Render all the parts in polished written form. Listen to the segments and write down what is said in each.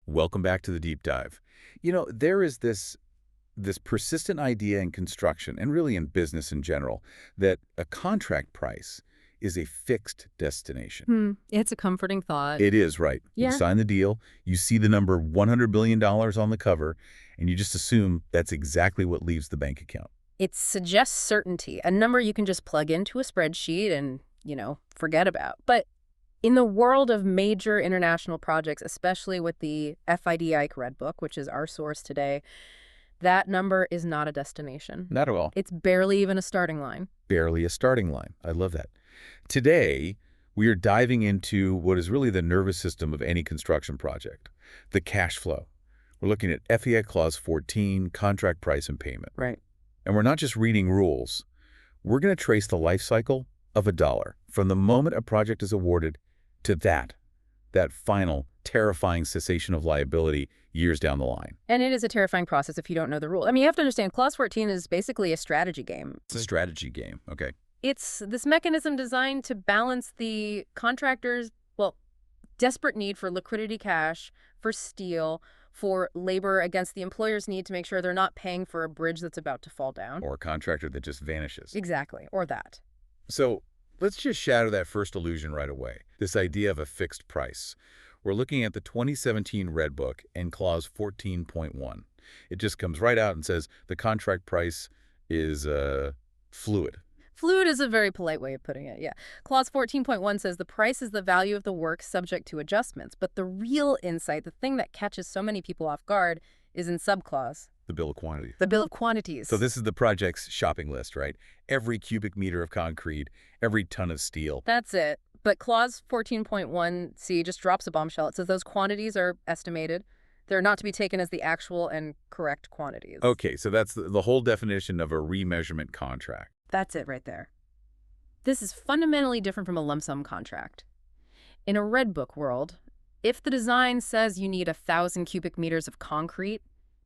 Welcome back to the deep dive. There is this persistent idea in construction, and really in business in general, that a contract price is a fixed destination. It's a comforting thought. It is, right? You Yeah. sign the deal, you see the number $100 billion on the cover, and you just assume that's exactly what leaves the bank account. It suggests certainty, a number you can just plug into a spreadsheet and, forget about. But in the world of major international projects, especially with the FIDIC Red Book, which is our source today, that number is not a destination. Not at all. It's barely even a starting line. Barely a starting line. I love that. Today, we are diving into what is really the nervous system of any construction project, the cash flow. We're looking at FEI Clause 14, contract price and payment. Right. And we're not just reading rules. We're going to trace the life cycle of a dollar from the moment a project is awarded to that final terrifying cessation of liability years down the line. And it is a terrifying process if you don't know the rule. I mean, you have to understand, Clause 14 is basically a strategy game. It's a strategy game, okay. It's this mechanism designed to balance the contractor's, desperate need for liquidity cash, for steel, for labor against the employer's need to make sure they're not paying for a bridge that's about to fall down. Or a contractor that just vanishes. Exactly, or that. So let's just shatter that first illusion right away, this idea of a fixed price. We're looking at the 2017 Red Book and Clause 14.1. It just comes right out and says the contract price is fluid. Fluid is a very polite way of putting it, yeah. Clause 14.1 says the price is the value of the work subject to adjustments. But the real insight, the thing that catches so many people off guard, is in subclause. The Bill of Quantities. The Bill of Quantities. So this is the project's shopping list, right? Every cubic meter of concrete, every ton of steel. That's it. But Clause 14.1c just drops a bombshell. It says those quantities are estimated. They're not to be taken as the actual and correct quantities. Okay, so that's the whole definition of a remeasurement contract. That's it right there. This is fundamentally different from a lump sum contract. In a Red Book world, if the design says you need 1,000 cubic meters of concrete,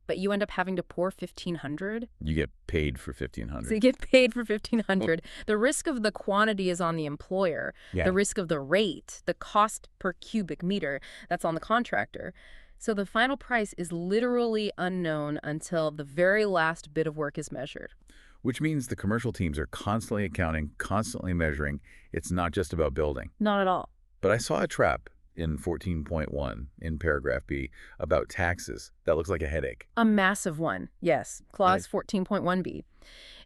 but you end up having to pour 1,500. You get paid for 1,500. So you get paid for 1,500. The risk of the quantity is on the employer. Yeah. The risk of the rate, the cost per cubic meter, that's on the contractor. So the final price is literally unknown until the very last bit of work is measured. Which means the commercial teams are constantly accounting, constantly measuring. It's not just about building. Not at all. But I saw a trap in 14.1 in paragraph B about taxes. That looks like a headache. A massive one, yes. Clause 14.1b.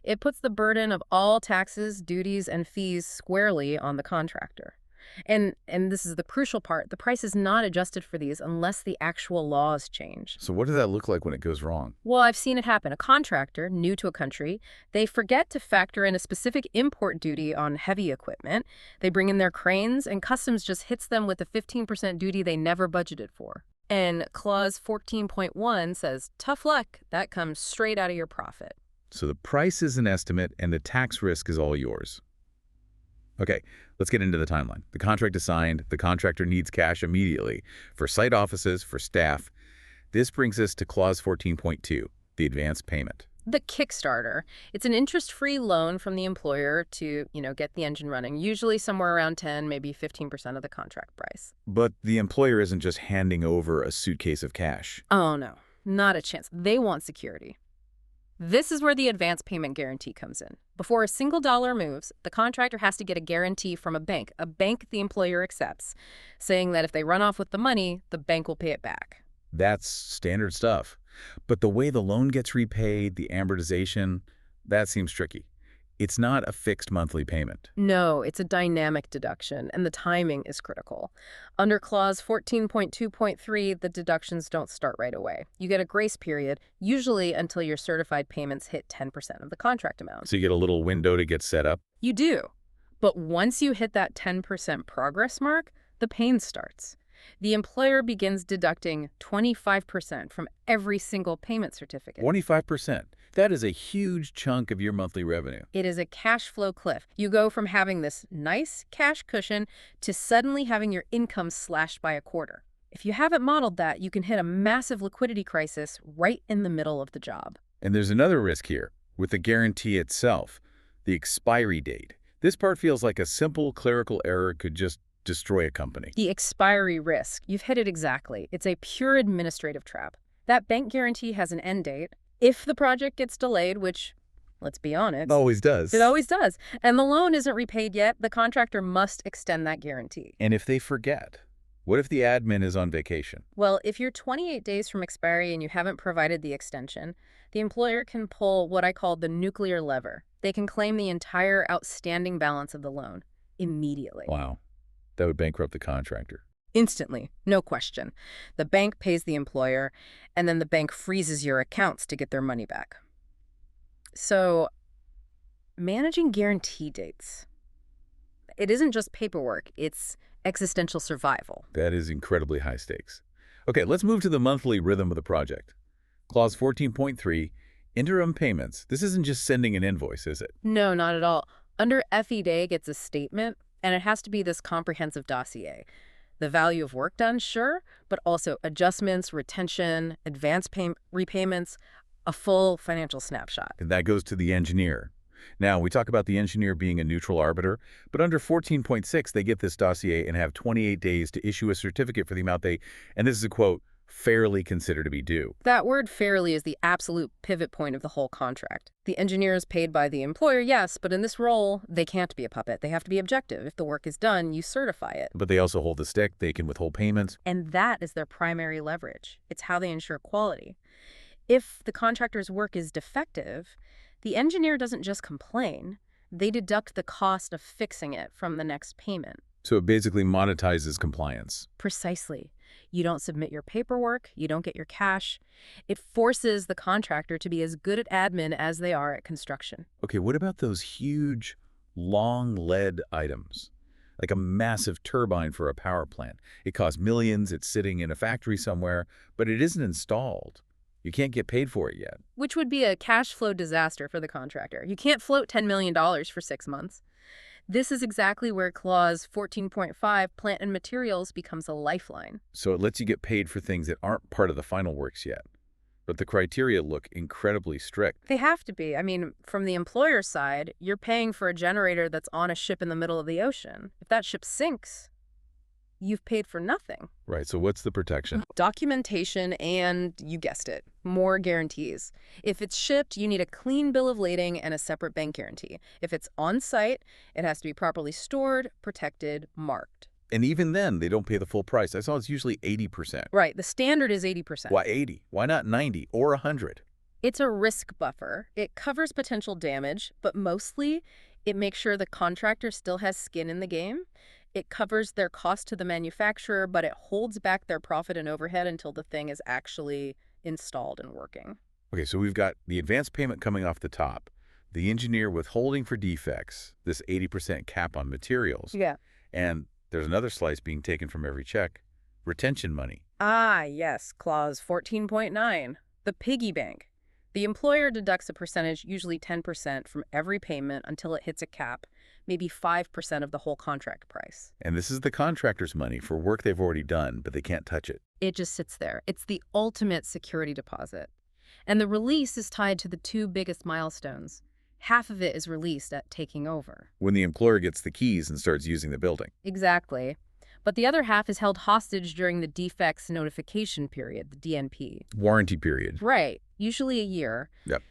It puts the burden of all taxes, duties, and fees squarely on the contractor. And this is the crucial part. The price is not adjusted for these unless the actual laws change. So what does that look like when it goes wrong? Well, I've seen it happen. A contractor, new to a country, they forget to factor in a specific import duty on heavy equipment. They bring in their cranes, and customs just hits them with a 15% duty they never budgeted for. And Clause 14.1 says, tough luck, that comes straight out of your profit. So the price is an estimate, and the tax risk is all yours. Okay, let's get into the timeline. The contract is signed. The contractor needs cash immediately for site offices, for staff. This brings us to Clause 14.2, the advance payment. The Kickstarter. It's an interest-free loan from the employer to, get the engine running, usually somewhere around 10, maybe 15% of the contract price. But the employer isn't just handing over a suitcase of cash. Oh, no, not a chance. They want security. This is where the advance payment guarantee comes in. Before a single dollar moves, the contractor has to get a guarantee from a bank the employer accepts, saying that if they run off with the money, the bank will pay it back. That's standard stuff. But the way the loan gets repaid, the amortization, that seems tricky. It's not a fixed monthly payment. No, it's a dynamic deduction, and the timing is critical. Under Clause 14.2.3, the deductions don't start right away. You get a grace period, usually until your certified payments hit 10% of the contract amount. So you get a little window to get set up? You do. But once you hit that 10% progress mark, the pain starts. The employer begins deducting 25% from every single payment certificate. 25%. That is a huge chunk of your monthly revenue. It is a cash flow cliff. You go from having this nice cash cushion to suddenly having your income slashed by a quarter. If you haven't modeled that, you can hit a massive liquidity crisis right in the middle of the job. And there's another risk here with the guarantee itself, the expiry date. This part feels like a simple clerical error could just destroy a company. The expiry risk. You've hit it exactly. It's a pure administrative trap. That bank guarantee has an end date. If the project gets delayed, which, let's be honest, It always does. it always does, and the loan isn't repaid yet, the contractor must extend that guarantee. And if they forget, what if the admin is on vacation? Well, if you're 28 days from expiry and you haven't provided the extension, the employer can pull what I call the nuclear lever. They can claim the entire outstanding balance of the loan immediately. Wow. That would bankrupt the contractor. Instantly, no question. The bank pays the employer, and then the bank freezes your accounts to get their money back. So, managing guarantee dates. It isn't just paperwork, it's existential survival. That is incredibly high stakes. Okay, let's move to the monthly rhythm of the project. Clause 14.3, interim payments. This isn't just sending an invoice, is it? No, not at all. Under FIDIC, it's a statement, and it has to be this comprehensive dossier. The value of work done, sure, but also adjustments, retention, advance repayments, a full financial snapshot. And that goes to the engineer. Now, we talk about the engineer being a neutral arbiter, but under 14.6, they get this dossier and have 28 days to issue a certificate for the amount they, and this is a quote, fairly consider to be due. That word fairly is the absolute pivot point of the whole contract. The engineer is paid by the employer, yes, but in this role, they can't be a puppet. They have to be objective. If the work is done, you certify it. But they also hold the stick. They can withhold payments. And that is their primary leverage. It's how they ensure quality. If the contractor's work is defective, the engineer doesn't just complain. They deduct the cost of fixing it from the next payment. So it basically monetizes compliance. Precisely. You don't submit your paperwork, you don't get your cash. It forces the contractor to be as good at admin as they are at construction. Okay, what about those huge, long lead items? Like a massive turbine for a power plant. It costs millions, it's sitting in a factory somewhere, but it isn't installed. You can't get paid for it yet. Which would be a cash flow disaster for the contractor. You can't float $10 million for 6 months. This is exactly where Clause 14.5, plant and materials, becomes a lifeline. So it lets you get paid for things that aren't part of the final works yet. But the criteria look incredibly strict. They have to be. I mean, from the employer's side, you're paying for a generator that's on a ship in the middle of the ocean. If that ship sinks, you've paid for nothing. Right, so what's the protection? Documentation and, you guessed it, more guarantees. If it's shipped, you need a clean bill of lading and a separate bank guarantee. If it's on site, it has to be properly stored, protected, marked. And even then, they don't pay the full price. I saw it's usually 80%. Right, the standard is 80%. Why 80? Why not 90 or 100? It's a risk buffer. It covers potential damage, but mostly it makes sure the contractor still has skin in the game. It covers their cost to the manufacturer, but it holds back their profit and overhead until the thing is actually installed and working. Okay, so we've got the advance payment coming off the top, the engineer withholding for defects, this 80% cap on materials. Yeah. And there's another slice being taken from every check, retention money. Ah, yes, Clause 14.9, the piggy bank. The employer deducts a percentage, usually 10%, from every payment until it hits a cap, maybe 5% of the whole contract price. And this is the contractor's money for work they've already done, but they can't touch it. It just sits there. It's the ultimate security deposit. And the release is tied to the two biggest milestones. Half of it is released at taking over. When the employer gets the keys and starts using the building. Exactly. But the other half is held hostage during the defects notification period, the DNP. Warranty period. Right. Usually a year. Yep.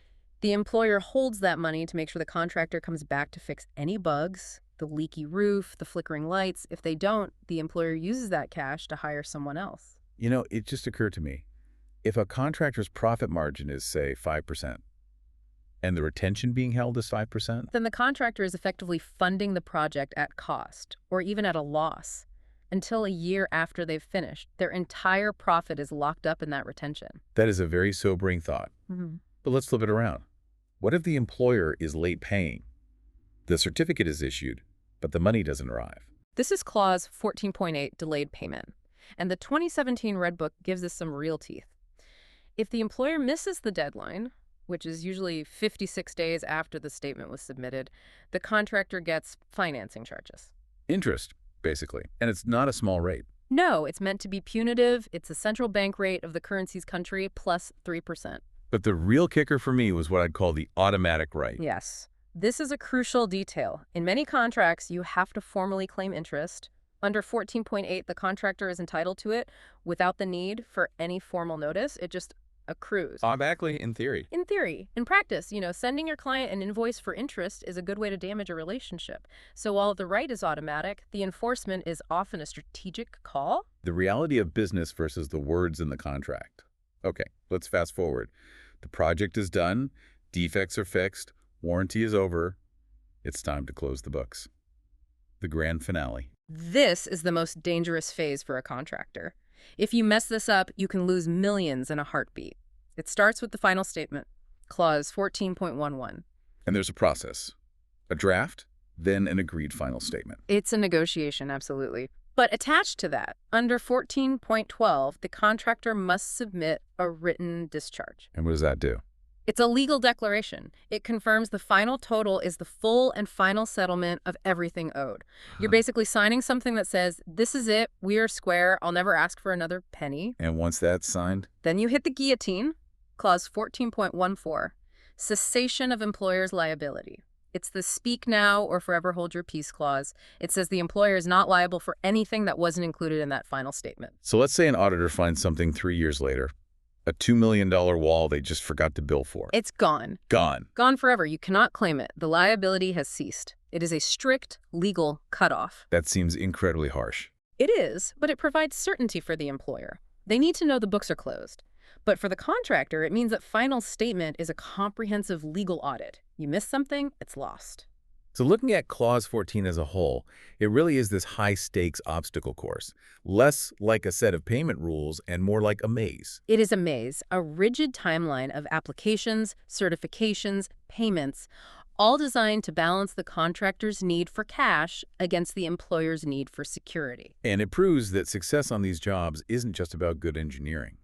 The employer holds that money to make sure the contractor comes back to fix any bugs, the leaky roof, the flickering lights. If they don't, the employer uses that cash to hire someone else. You know, it just occurred to me. If a contractor's profit margin is, say, 5%, and the retention being held is 5%? Then the contractor is effectively funding the project at cost, or even at a loss, until a year after they've finished. Their entire profit is locked up in that retention. That is a very sobering thought. But let's flip it around. What if the employer is late paying? The certificate is issued, but the money doesn't arrive. This is Clause 14.8, delayed payment. And the 2017 Red Book gives us some real teeth. If the employer misses the deadline, which is usually 56 days after the statement was submitted, the contractor gets financing charges. Interest, basically. And it's not a small rate. No, it's meant to be punitive. It's a central bank rate of the currency's country plus 3%. But the real kicker for me was what I'd call the automatic right. Yes. This is a crucial detail. In many contracts, you have to formally claim interest, Under 14.8, the contractor is entitled to it without the need for any formal notice. It just accrues. Automatically, in theory. In theory. In practice, sending your client an invoice for interest is a good way to damage a relationship. So while the right is automatic, the enforcement is often a strategic call. The reality of business versus the words in the contract. Okay, let's fast forward. The project is done, defects are fixed, warranty is over. It's time to close the books. The grand finale. This is the most dangerous phase for a contractor. If you mess this up, you can lose millions in a heartbeat. It starts with the final statement, clause 14.11. And there's a process. A draft, then an agreed final statement. It's a negotiation, absolutely. But attached to that, under 14.12, the contractor must submit a written discharge. And what does that do? It's a legal declaration. It confirms the final total is the full and final settlement of everything owed. You're basically signing something that says, this is it, we are square, I'll never ask for another penny. And once that's signed? Then you hit the guillotine, clause 14.14, cessation of employer's liability. It's the speak now or forever hold your peace clause. It says the employer is not liable for anything that wasn't included in that final statement. So let's say an auditor finds something 3 years later. A $2 million wall they just forgot to bill for. It's gone. Gone. Gone forever. You cannot claim it. The liability has ceased. It is a strict legal cutoff. That seems incredibly harsh. It is, but it provides certainty for the employer. They need to know the books are closed. But for the contractor, it means that final statement is a comprehensive legal audit. You miss something, it's lost. So looking at Clause 14 as a whole, it really is this high-stakes obstacle course, less like a set of payment rules and more like a maze. It is a maze, a rigid timeline of applications, certifications, payments, all designed to balance the contractor's need for cash against the employer's need for security. And it proves that success on these jobs isn't just about good engineering.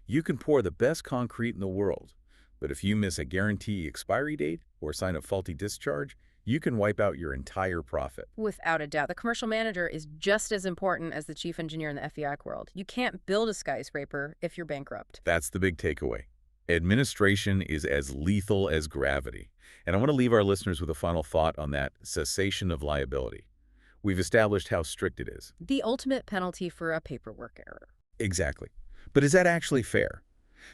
You can pour the best concrete in the world, but if you miss a guarantee expiry date or sign a faulty discharge, you can wipe out your entire profit. Without a doubt. The commercial manager is just as important as the chief engineer in the FIDIC world. You can't build a skyscraper if you're bankrupt. That's the big takeaway. Administration is as lethal as gravity. And I want to leave our listeners with a final thought on that cessation of liability. We've established how strict it is. The ultimate penalty for a paperwork error. Exactly. But is that actually fair?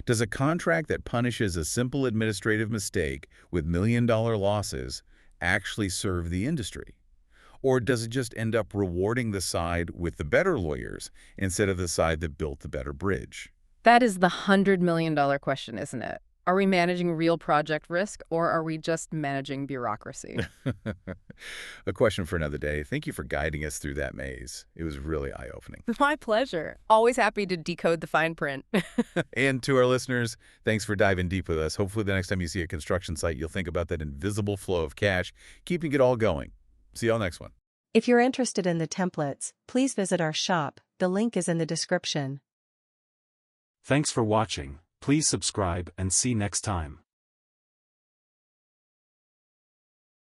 Does a contract that punishes a simple administrative mistake with million-dollar losses actually serve the industry? Or does it just end up rewarding the side with the better lawyers instead of the side that built the better bridge? That is the $100 million question, isn't it? Are we managing real project risk, or are we just managing bureaucracy? A question for another day. Thank you for guiding us through that maze. It was really eye-opening. My pleasure. Always happy to decode the fine print. And to our listeners, thanks for diving deep with us. Hopefully the next time you see a construction site, you'll think about that invisible flow of cash, keeping it all going. See y'all next one. If you're interested in the templates, please visit our shop. The link is in the description. Thanks for watching. Please subscribe and see next time.